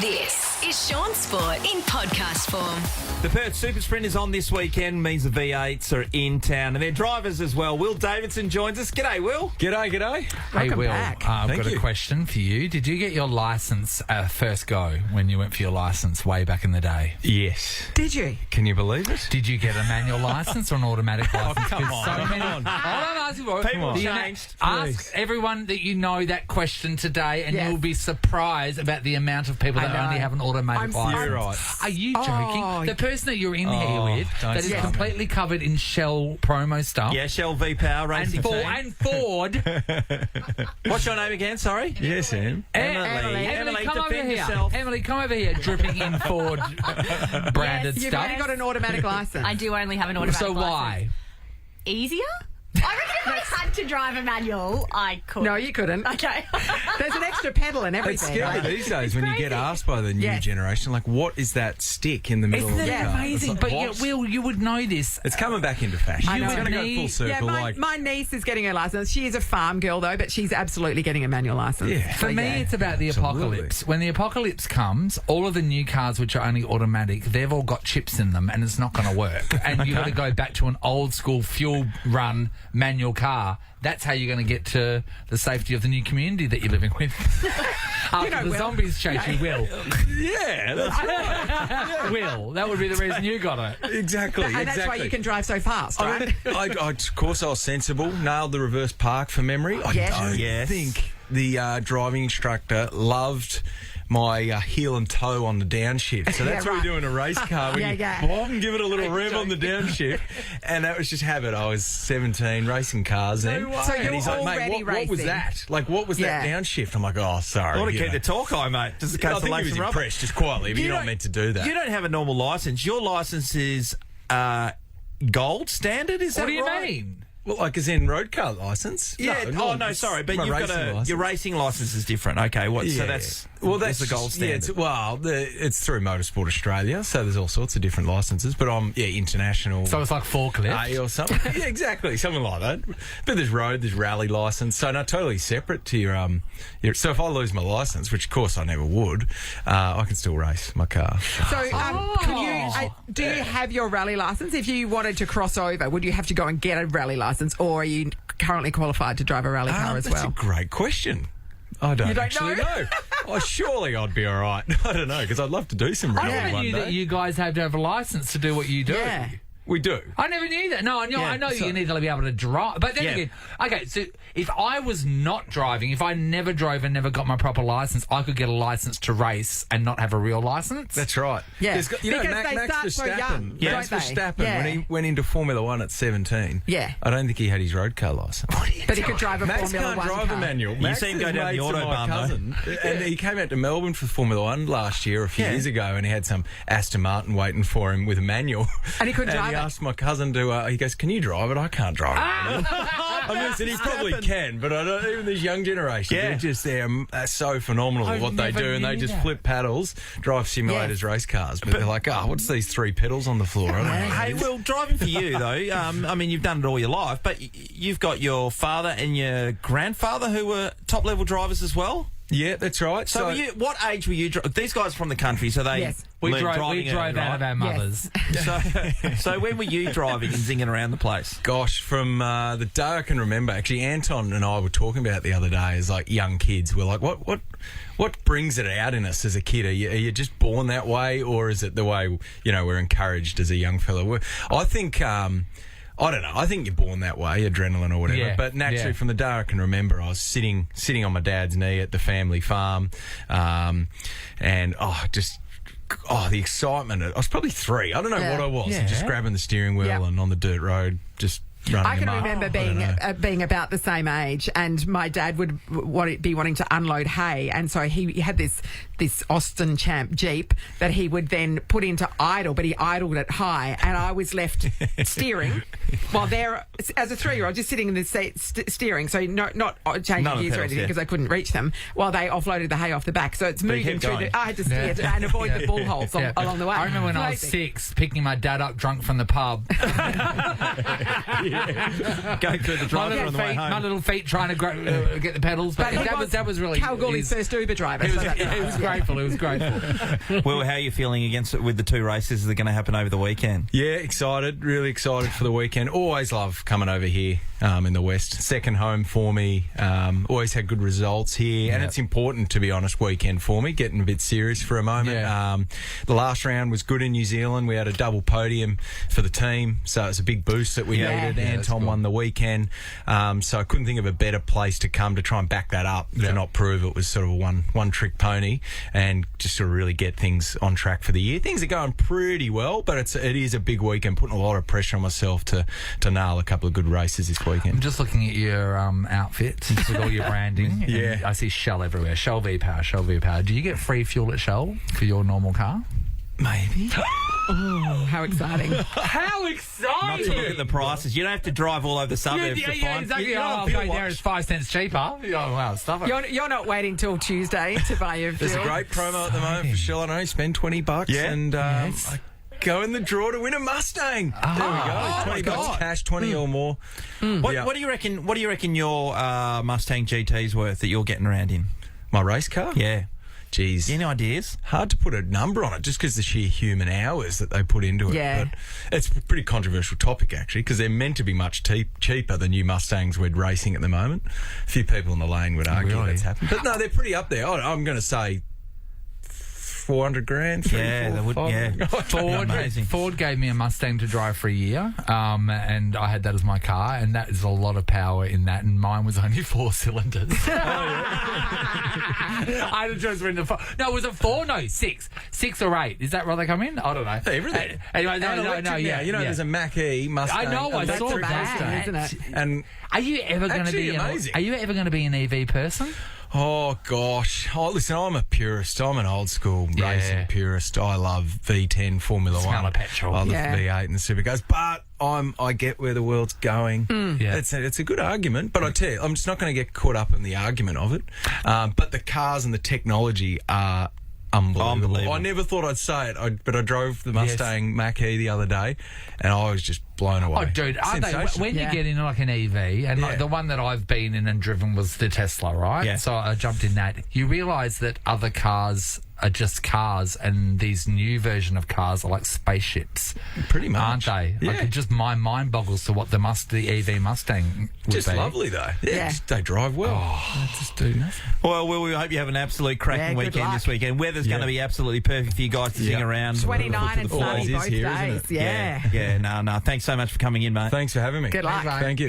This is Shaun Sport in podcast form. The Perth Super Sprint is on this weekend, means the V8s are in town, and their drivers as well. Will Davison joins us. G'day, Will. G'day. Hey, Will, I've got you. a question for you. Did you get your licence first go when you went for your licence way back in the day? Yes. Did you? Can you believe it? Did you get a manual licence or an automatic licence? come Because on, come on. I'm asking for it. People Do you changed, ask everyone that you know that question today, and Yes. you'll be surprised about the amount of people that I know. only have an automatic licence. You're right. Are you joking? Oh, The person that you're in here with don't that is start completely covered in Shell promo stuff. Yeah, Shell V-Power, Racing Szn. And Ford. What's your name again, sorry? Yes, Sam. Emily, come over defend here. yourself. Emily, come over here, dripping in Ford branded You've stuff. only got an automatic license. I do only have an automatic So license. why? Easier? I reckon if I had to drive a manual, I could. No, you couldn't. Okay. There's an extra pedal and It's everything. scary these days when you get asked by the new Yes. generation, like, what is that stick in the middle Isn't of the it car? amazing? It's But like, yeah, what? Will, you would know this. It's coming back into fashion. I know. It's going to go You full would circle. Yeah, my niece is getting her license. She is a farm girl, though, but she's absolutely getting a manual license. Yeah. For me, it's about the Absolutely. apocalypse. When the apocalypse comes, all of the new cars, which are only automatic, they've all got chips in them, and it's not going to work. And you've got to go back to an old school fuel run manual car. That's how you're going to get to the safety of the new community that you're living with. After the Will. zombies chase you, Will. Yeah, that's right. Will, that would be the reason you got it. Exactly. And that's why you can drive so fast, right? Of course, I was sensible. Nailed the reverse park for memory. I Yes. don't Yes. think the driving instructor loved my heel and toe on the downshift. So that's Yeah, what right. we do in a race car. When Yeah, you yeah. bomb, give it a little rev on the downshift. And that was just habit. I was 17 racing cars then. So and you're he's like, mate, already what was racing. that? Like, what was that Yeah. downshift? I'm like, oh, sorry. I want to you keep know. the talk high, mate. Just in I case the think he lace was and rubber. impressed just quietly, but You you're not don't- meant to do that. You don't have a normal licence. Your licence is gold standard, is that What do you right? mean? Well, like as in road car licence? Yeah. No, sorry, but my you've got racing your licence. racing licence is different. Okay, what? So that's the gold standard. It's through Motorsport Australia, so there's all sorts of different licences. But I'm international. So it's like forklift. A or something. Yeah, exactly, something like that. But there's road, there's rally licence, so no, totally separate to your So if I lose my licence, which of course I never would, I can still race my car. So, do you have your rally license? If you wanted to cross over, would you have to go and get a rally license, or are you currently qualified to drive a rally car as That's well? a great question. I don't, You don't actually know? know. Oh, surely I'd be all right. I don't know, because I'd love to do some I rally never one knew day. that you guys had to have a license to do what you do. Yeah. We do. I never knew that. No, I know so- you need to be able to drive. But then Yeah. again, okay, so if I was not driving, if I never drove and never got my proper license, I could get a license to race and not have a real license. That's right. Yeah. There's got- you know, Because Max they start so Verstappen, young, Max don't they? Verstappen, Yeah. when he went into Formula One at 17, Yeah. I don't think he had his road car licence. But he could drive a Max Formula can't One drive car. a manual. You Max see him go is down the mates with Autobahn, my though. cousin, and he came out to Melbourne for Formula One last year, a few years ago, and he had some Aston Martin waiting for him with a manual. And he couldn't drive he it. asked my cousin to, he goes, can you drive it? I can't drive it. I mean, listen, he probably can, but I don't, even this young generation, they're so phenomenal at I've what they never do, and they knew just that. flip paddles, drive simulators, race cars, but they're like, what's these 3 pedals on the floor? I don't know. Hey, Will, driving for you, though, I mean, you've done it all your life, but you've got your father and your grandfather who were top-level drivers as well? Yeah, that's right. So what age were you... These guys are from the country, so they... Yes. We learned drove driving out of our mothers. So when were you driving and zinging around the place? Gosh, from the day I can remember, actually, Anton and I were talking about it the other day as like young kids. We're like, what brings it out in us as a kid? Are you just born that way, or is it the way we're encouraged as a young fella? I think. I don't know. I think you're born that way, adrenaline or whatever. Yeah, but naturally, yeah. from the day I can remember, I was sitting on my dad's knee at the family farm, and the excitement. I was probably 3. I don't know what I was. Yeah. Just grabbing the steering wheel Yeah. and on the dirt road, just running I can amok. remember I don't know. being about the same age, and my dad would be wanting to unload hay, and so he had this Austin Champ Jeep that he would then put into idle, but he idled it high, and I was left steering while they're, as a 3-year-old, just sitting in the seat steering, so not changing None of the gears or pedals, anything yeah. because I couldn't reach them, while they offloaded the hay off the back. So it's you moving kept through. going. I had to steer and avoid the bull holes along the way. I remember when I was Crazy. 6, picking my dad up drunk from the pub. Going through the drive-thru on the way home. My little feet trying to get the pedals, but that was really Kalgoorlie's first Uber driver. He was grateful. He was grateful. Will, how are you feeling with the two races that are going to happen over the weekend? Yeah, excited. Really excited for the weekend. Always love coming over here in the West. Second home for me. Always had good results here, and it's important, to be honest, weekend for me. Getting a bit serious for a moment. Yeah. The last round was good in New Zealand. We had a double podium for the team, so it's a big boost that we needed. Yeah, Anton won the weekend, so I couldn't think of a better place to come to try and back that up, to not prove it was sort of a one-trick pony, and just sort of really get things on track for the year. Things are going pretty well, but it is a big weekend, putting a lot of pressure on myself to nail a couple of good races this weekend. I'm just looking at your outfit with all your branding. Yeah. I see Shell everywhere. Shell V-Power, Shell V-Power. Do you get free fuel at Shell for your normal car? Maybe. Oh, how exciting. How exciting! Not to look at the prices. You don't have to drive all over the suburbs to find... exactly. You know, I'll go there. It's 5 cents cheaper. Oh, wow, stuff it. You're not waiting till Tuesday to buy your fuel. There's a great promo at the moment for Shell. I know, spend $20 and I go in the draw to win a Mustang. There we go. $20 cash, 20 or more. What do you reckon? What do you reckon your Mustang GT's worth that you're getting around in? My race car? Yeah. Geez. Any ideas? Hard to put a number on it just because the sheer human hours that they put into it. Yeah. But it's a pretty controversial topic, actually, because they're meant to be much cheaper than new Mustangs we're racing at the moment. A few people in the lane would argue that's happened. But no, they're pretty up there. I'm going to say 400 grand. Yeah, they would. Yeah, amazing. Ford gave me a Mustang to drive for a year, and I had that as my car, and that is a lot of power in that, and mine was only 4 cylinders. I had to choose between the 4. No, it was a 4? No, 6. 6 or 8. Is that where they come in? I don't know. Everything. Anyway, no, yeah. You know, there's a Mach-E Mustang. I know, I saw electric that. Isn't it? And Are you ever going to be? amazing. Are you ever going to be an EV person? oh gosh, listen, I'm a purist. I'm an old school racing purist. I love V10 Formula Smell 1. of petrol. I love Yeah. V8 and the supercars, but I get where the world's going. Yeah. It's a good argument, but I tell you, I'm just not going to get caught up in the argument of it. But the cars and the technology are unbelievable. I never thought I'd say it, but I drove the Mustang Mach-E the other day, and I was just blown away. Oh, dude, aren't they? Sensational. When you get in like an EV, and like the one that I've been in and driven was the Tesla, right? Yeah. So I jumped in that. You realise that other cars are just cars, and these new version of cars are like spaceships. Pretty much. Aren't they? Yeah. Like, it just my mind boggles to what the EV Mustang would Just be. lovely, though. Yeah. They drive well. They just do nothing. Well, we hope you have an absolute cracking good weekend luck. this weekend. Weather's going to be absolutely perfect for you guys to sing around. 29 and Always sunny is both here, isn't days. it? Yeah. Yeah, no. Thanks so much for coming in, mate. Thanks for having me. Good luck. Thank you.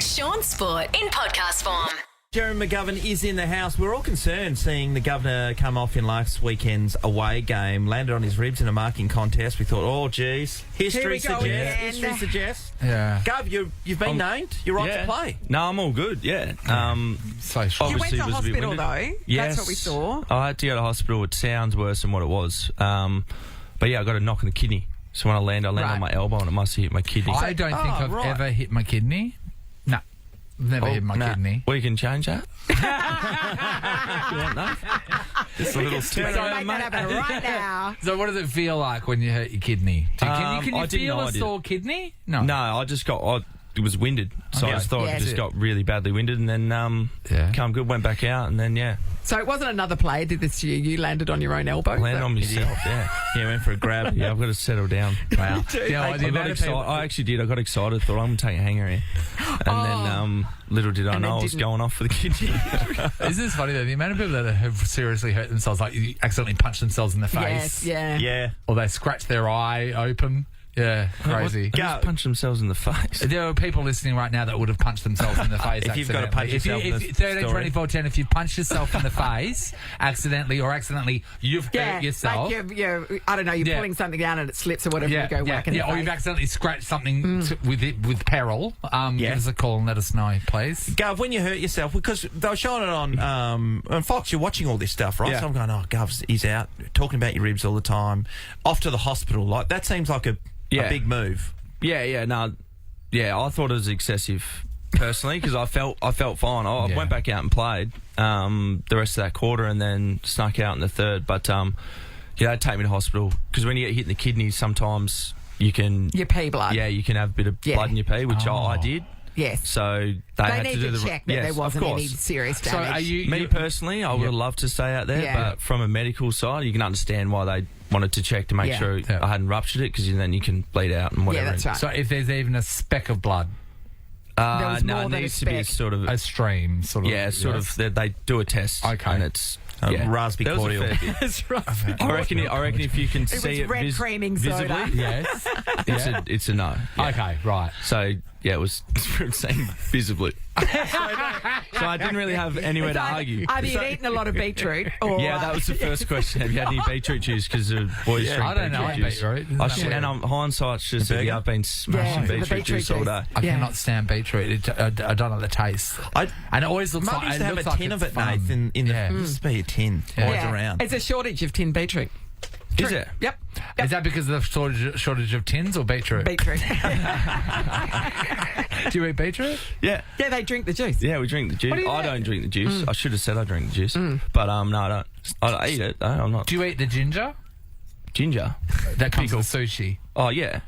Shaun Sport in podcast form. Jeremy McGovern is in the house. We're all concerned seeing the governor come off in last weekend's away game, landed on his ribs in a marking contest. We thought, oh, geez, history Here we go suggests. again. History suggests. Yeah. Gov, you've been named. You're right to play. No, I'm all good, So You went Obviously to it was a bit hospital, winded. though. Yes. That's what we saw. I had to go to hospital. It sounds worse than what it was. But yeah, I got a knock in the kidney. So when I landed Right. on my elbow and it must have hit my kidney. I don't think I've ever hit my kidney. No. Never hit my kidney. We can change that. You want that? Just a little We're going to make that happen right now. So what does it feel like when you hurt your kidney? Can I you didn't feel know a I did. sore kidney? No. No, I just got... it was winded. So I just thought Yeah. I just got really badly winded and then come good, went back out and then, So it wasn't another player did this to you. You landed on your own elbow. landed on myself, Yeah, went for a grab. Yeah, I've got to settle down. Wow. I got excited. I actually did. I got excited. Thought I'm going to take a hanger here. And then little did I And know then I was didn't. going off for the kidney. Isn't this funny though? The amount of people that have seriously hurt themselves, like you accidentally punch themselves in the face. Yes, yeah. Yeah. Or they scratch their eye open. Yeah, crazy. Just punch themselves in the face. There are people listening right now that would have punched themselves in the face. If you've got to punch accidentally. yourself in the 13, story. 24, 10, if you punch yourself in the face accidentally, you've hurt yourself. Like you're, I don't know, you're Yeah. pulling something down and it slips or whatever, you go whack in the or face. you've accidentally scratched something with peril. Give us a call and let us know, please. Gov, when you hurt yourself, because they were showing it on Fox, you're watching all this stuff, right? Yeah. So I'm going, Gov's, he's out talking about your ribs all the time, off to the hospital. Like that seems like a big move. I thought it was excessive personally because I felt fine. I went back out and played the rest of that quarter and then snuck out in the third. But they'd take me to hospital because when you get hit in the kidneys, sometimes you can Your pee blood. Yeah, you can have a bit of blood in your pee, which I did. Yes. So they had need to do to the check that yes, there of wasn't course. any serious So damage. are you... Me personally, I would have loved to stay out there, Yeah. but from a medical side, you can understand why they wanted to check to make Yeah. sure I hadn't ruptured it, because then you can bleed out and whatever. Yeah, that's right. So if there's even a speck of blood, There was no, more it than a needs to be speck. sort of a stream, sort of. yeah, sort of. They do a test, Okay. and it's raspberry There was a cordial. fair bit. That's right. I reckon if you can It see was it red creaming visibly, soda. Yes. it's a no. Yeah. Okay, right. So yeah, it was saying visibly. So I didn't really have anywhere to argue. Either you'd eaten a lot of beetroot or... Yeah, that was the first question. Have you had any beetroot juice? Because the boys drink I don't know beetroot juice. beetroot. And hindsight's just that I've been smashing Yeah, the beetroot beetroot juice all day. juice. I Yeah. cannot stand beetroot. I don't like the taste. And it always looks Mum like... used to it have a looks like tin it's of it, fun. Nathan, in the... Yeah. Used to be a tin. Yeah. Always around. It's a shortage of tin beetroot. Is it? Yep. Is that because of the shortage of tins or beetroot? Beetroot. Do you eat beetroot? Yeah. Yeah, they drink the juice. Yeah, we drink the juice. What do you I do? don't drink the juice. I should have said I drink the juice. But no, I don't. I eat it. I'm not. Do you eat the ginger? Ginger? That comes with sushi. Oh, yeah.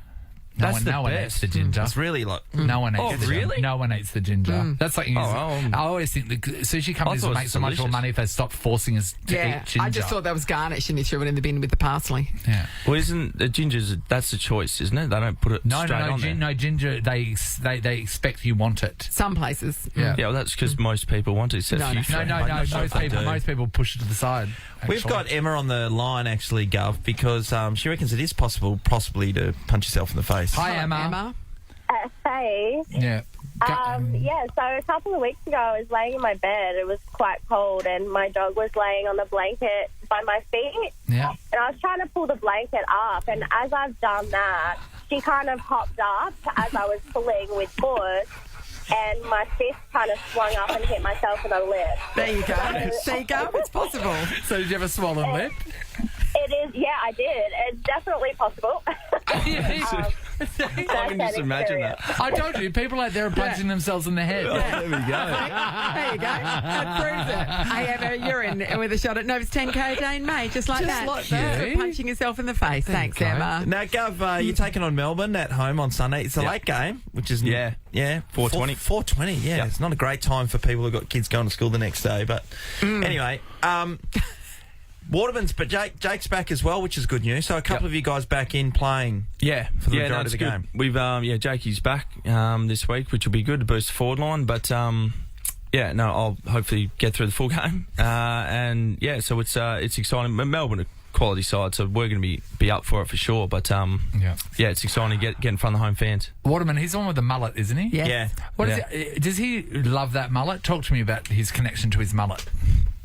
No That's one the eats best. the ginger. It's really like... No one eats Oh, the ginger. really? No one eats the ginger. That's like I always think the sushi companies thought will it make was so much more delicious. money if they stop forcing us to Yeah, eat ginger. I just thought that was garnish and you threw it in the bin with the parsley. Yeah. Well, isn't the ginger's... That's the choice, isn't it? They don't put it straight on there. No, ginger. They expect you want it. Some places. Yeah. Yeah, well, that's because most people want it. Except No, for you, no. Fred. No. Most people push it to the side. We've actually. got Emma on the line, actually, Gov, because she reckons it is possibly to punch yourself in the face. Hi, Hello, Emma. Hey. Yeah. Yeah, so a couple of weeks ago I was laying in my bed. It was quite cold and my dog was laying on the blanket by my feet. Yeah. And I was trying to pull the blanket up, and as I've done that, she kind of hopped up as I was pulling with force, and my fist kind of swung up and hit myself in the lip. There you go. There you go. It's possible. So did you have a swollen lip? It is, yeah, I did. It's definitely possible. I can just imagine that. I told you, people out there are punching themselves in the head. There we go. There you go. That proves it. Hey, Emma, you're in with a shot at Nova's 10K a day in May, just like that. like that. For punching yourself in the face. Thanks, you go. Emma. Now, Gov, you're taking on Melbourne at home on Sunday. It's a late game, which is... Yeah. Yeah. 4:20. 4:20, yeah. Yep. It's not a great time for people who've got kids going to school the next day, but anyway... Waterman's, but Jake's back as well, which is good news. So a couple of you guys back in playing. Yeah, For the yeah, majority that's of the good. game. We've Jakey's back this week, which will be good to boost the forward line. But yeah, no, I'll hopefully get through the full game. And yeah, so it's exciting. Melbourne, a quality side, so we're going to be up for it for sure. But yeah, it's exciting to get in front of the home fans. Waterman, he's the one with the mullet, isn't he? Yeah. Yeah. What is it? Does he love that mullet? Talk to me about his connection to his mullet.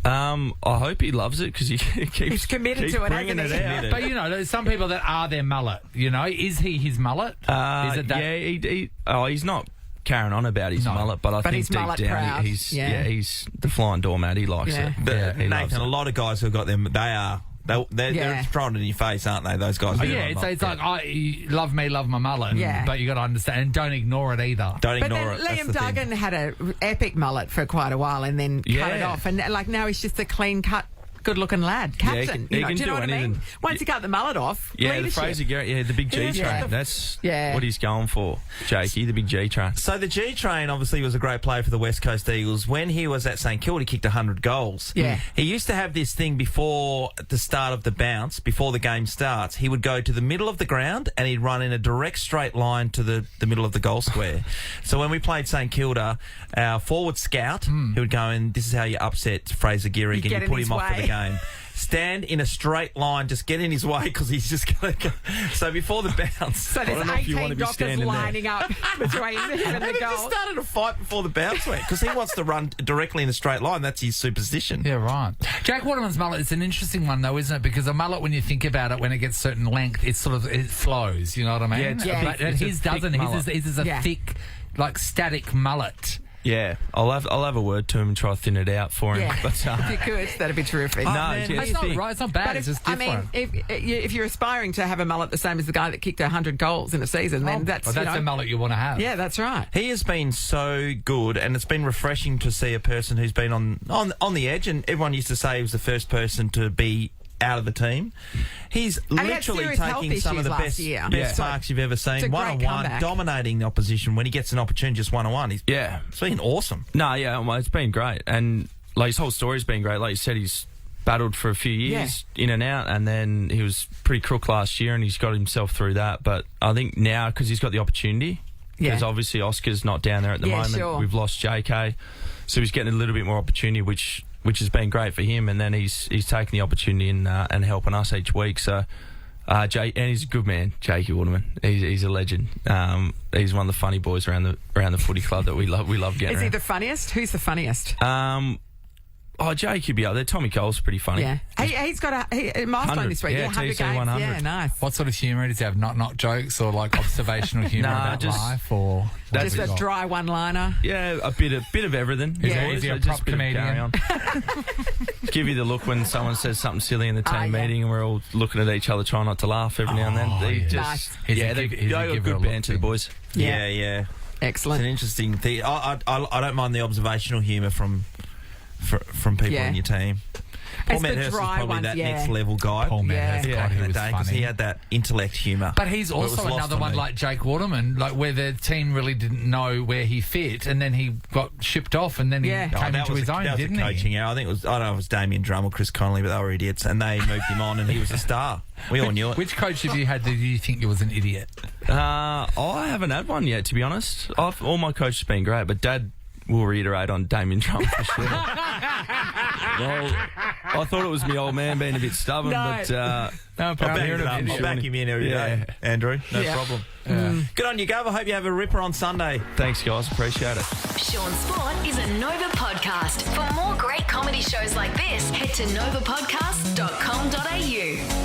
I hope he loves it because he keeps He's committed to it, bringing hasn't it he? out. But you know, there's some people that are their mullet. You know, is he his mullet? Is it that? Yeah, he's not carrying on about his mullet, but I But think he's deep mullet down proud. he's Yeah. he's the flying doormat. He likes Yeah. it. But He loves Nathan, a it. lot of guys who've got them, they're Yeah. throwing it in your face, aren't they? Those guys. Oh, who yeah, love it's it. like, you love me, love my mullet. Yeah. But you got to understand, and don't ignore it either. Don't But ignore then it. That's Liam the thing. Duggan had a epic mullet for quite a while and then cut it Yeah. off. And like now he's just a clean cut, good looking lad. Captain. he you know, can do you know do what I mean? anything. Once you cut the mullet off, Yeah, the leadership. Fraser Garrett, the big G train. Yeah. That's Yeah. what he's going for, Jakey, the big G train. So the G Train obviously was a great player for the West Coast Eagles. When he was at St Kilda, he kicked 100 goals. Yeah. He used to have this thing before the start of the bounce, before the game starts. He would go to the middle of the ground and he'd run in a direct straight line to the middle of the goal square. So when we played St Kilda, our forward scout, he would go in, this is how you upset Fraser Gehrig and get you in put his him off for way. the game. Stand in a straight line, just get in his way because he's just going to go. So before the bounce... So I there's don't know if you 18 want to be doctors standing there. lining up between him and And the they just goal. started a fight before the bounce went because he wants to run directly in a straight line. That's his superstition. Yeah, right. Jack Waterman's mullet, it's an interesting one though, isn't it? Because a mullet, when you think about it, when it gets certain length, it flows, you know what I mean? Yeah, it's a Yeah. But it's a his thick doesn't. mullet. His is a Yeah. thick, like static mullet. Yeah, I'll have a word to him and try to thin it out for him. Yeah. But If you could, that'd be terrific. no, man, yeah, It's not right. It's not bad. But it's just I mean, different. if you're aspiring to have a mullet the same as the guy that kicked 100 goals in a season, then that's, well, that's you know, the mullet you want to have. yeah, that's right. He has been so good, and it's been refreshing to see a person who's been on the edge. And everyone used to say he was the first person to be out of the team. He's he had literally serious health taking some of issues the last best year. marks you've ever It's a seen. great 1-on-1, comeback. dominating the opposition when he gets an opportunity, just 1-on-1. It's been awesome. No, yeah, well, it's been great. And like his whole story's been great. Like you said, he's battled for a few years in and out, and then he was pretty crook last year, and he's got himself through that. But I think now, because he's got the opportunity, because obviously Oscar's not down there at the moment. Sure. We've lost JK, so he's getting a little bit more opportunity, which has been great for him. And then he's taking the opportunity and helping us each week. So, and he's a good man, Jakey Waterman. He's a legend. He's one of the funny boys around the footy club that we love. We love getting. Is he around. the funniest? Who's the funniest? Jake could be up there. Tommy Cole's pretty funny. Yeah. He's got a milestone 100, this week. yeah, 100 TC games. 100. Yeah, nice. What sort of humour does he have? Not jokes or like observational humour Nah, about just- life, or Just a dry one-liner. Yeah, a bit of everything. Yeah. Is he a Just prop bit of comedian? carry on. Give you the look when someone says something silly in the team yeah. meeting, and we're all looking at each other, trying not to laugh every now and then. They yeah. just, Nice. He's a they give- he's a got giver a good look banter, the thing. boys. Yeah. Yeah. It's Excellent. an interesting thing. I don't mind the observational humour from people Yeah. in your team. Paul It's the Medhurst is dry probably ones, that yeah. next level guy. Paul Medhurst, Yeah. God, back he in the was day, because funny. he had that intellect humour. Uh, But he's It was also lost another on one me. like Jake Waterman, like where the team really didn't know where he fit, and then he got shipped off, and then he Yeah. came into his own, that was didn't a coaching he? error. I think I don't know if it was Damien Drum or Chris Connolly, but they were idiots, and they moved him on, and he was a star. We all knew it. Which coach have you had that you think he was an idiot? I haven't had one yet, to be honest. All my coaches have been great, but Dad will reiterate on Damien Trump for sure. Well, I thought it was my old man being a bit stubborn, No. but No, I'll back, I'll back him in every day, Andrew. No Yeah. problem. Good on you, Gov. I hope you have a ripper on Sunday. thanks, guys. Appreciate it. Shaun Sport is a Nova podcast. For more great comedy shows like this, head to novapodcast.com.au.